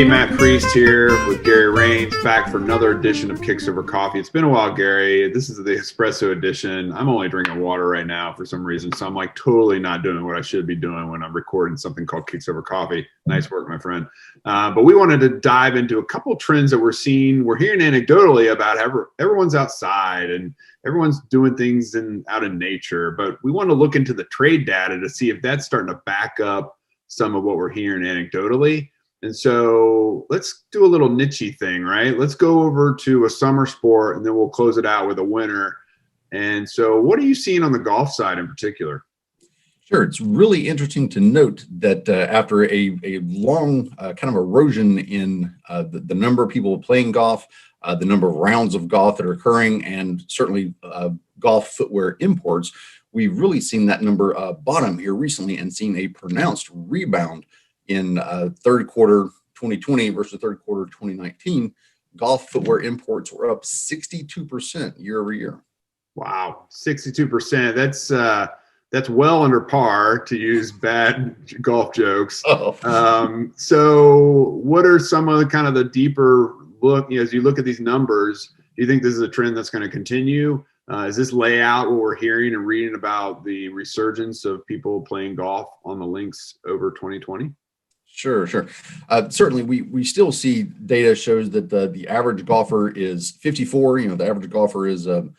Hey, Matt Priest here with Gary Rains, back for another edition of Kicks Over Coffee. It's been a while, Gary. This is the Espresso edition. I'm only drinking water right now for some reason, so I'm like totally not doing what I should be doing when I'm recording something called Kicks Over Coffee. Nice work, my friend. But we wanted to dive into a couple trends that we're seeing. We're hearing anecdotally about everyone's outside and everyone's doing things out in nature, but we want to look into the trade data to see if that's starting to back up some of what we're hearing anecdotally. And so let's do a little niche thing, right? Let's go over to a summer sport and then we'll close it out with a winter. And so what are you seeing on the golf side in particular? Sure. It's really interesting to note that after a long kind of erosion in the number of people playing golf, the number of rounds of golf that are occurring, and certainly golf footwear imports, we've really seen that number bottom here recently and seen a pronounced rebound in third quarter 2020 versus third quarter 2019. Golf footwear imports were up 62% year over year. Wow, 62%. That's well under par, to use bad golf jokes. So what are some of the kind of the deeper look, as you look at these numbers, do you think this is a trend that's going to continue? Is this layout what we're hearing and reading about the resurgence of people playing golf on the links over 2020? Sure. Certainly, we still see data shows that the average golfer is 54. The average golfer is a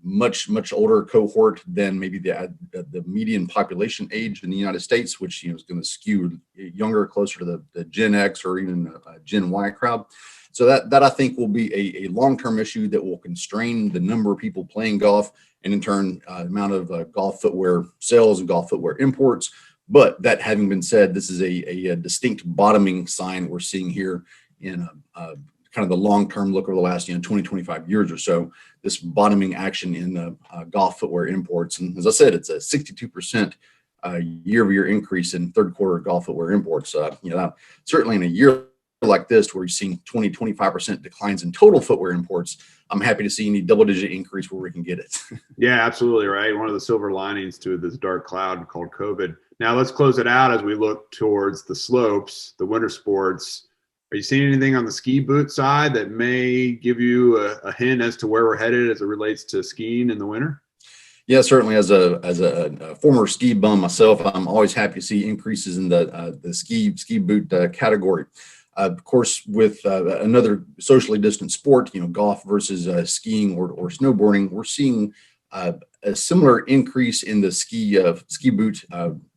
much older cohort than maybe the median population age in the United States, which is going to skew younger, closer to the Gen X or even Gen Y crowd. So that I think will be a long-term issue that will constrain the number of people playing golf, and in turn, amount of golf footwear sales and golf footwear imports. But that having been said, this is a distinct bottoming sign we're seeing here in kind of the long-term look over the last 20, 25 years or so, this bottoming action in the golf footwear imports. And as I said, it's a 62% year-over-year increase in third quarter golf footwear imports. Certainly in a year like this, where you're seeing 20, 25% declines in total footwear imports, I'm happy to see any double-digit increase where we can get it. Yeah, absolutely right. One of the silver linings to this dark cloud called COVID. Now let's close it out as we look towards the slopes, the winter sports. Are you seeing anything on the ski boot side that may give you a hint as to where we're headed as it relates to skiing in the winter? Yeah, certainly. As a former ski bum myself, I'm always happy to see increases in the ski boot category. Of course, with another socially distant sport, golf versus skiing or snowboarding, we're seeing a similar increase in the ski boot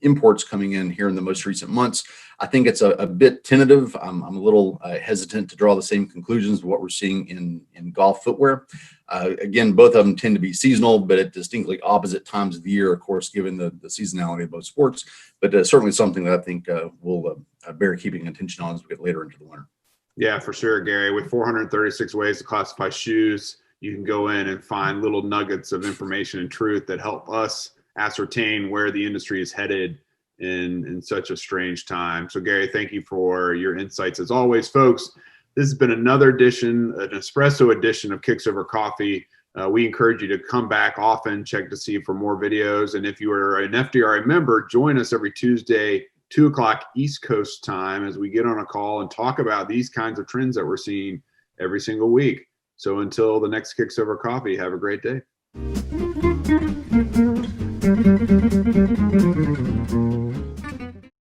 imports coming in here in the most recent months. I think it's a bit tentative. I'm a little hesitant to draw the same conclusions of what we're seeing in golf footwear. Again, both of them tend to be seasonal, but at distinctly opposite times of the year, of course, given the seasonality of both sports. But certainly something that I think will bear keeping attention on as we get later into the winter. Yeah, for sure, Gary. With 436 ways to classify shoes, you can go in and find little nuggets of information and truth that help us ascertain where the industry is headed in such a strange time. So, Gary, thank you for your insights. As always, folks, this has been another edition, an Espresso edition of Kicks Over Coffee. We encourage you to come back often, check to see for more videos. And if you are an FDRA member, join us every Tuesday, 2 o'clock East Coast time, as we get on a call and talk about these kinds of trends that we're seeing every single week. So until the next Kicks Over Coffee, have a great day.